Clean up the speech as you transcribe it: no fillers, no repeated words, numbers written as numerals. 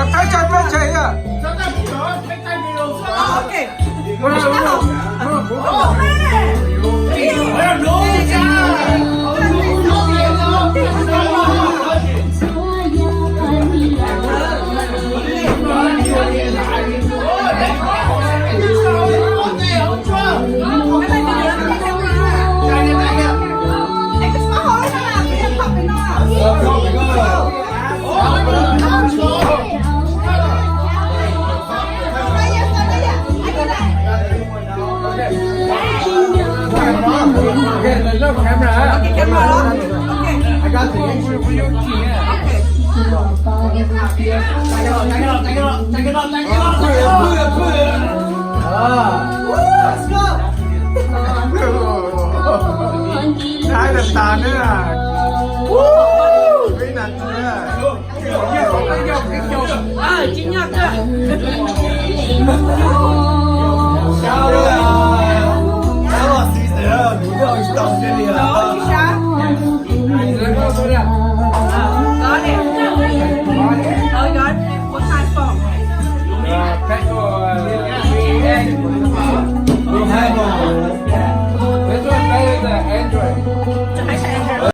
飞啊！好给，不是不是不是。哎呀，农家。Love camera. Okay, camera on. Okay. I got the English for you. Okay. Let's go. Hai lần tàn nữa à. Cái nặng nữa. À, chính nhạc cơ. Sao rồi?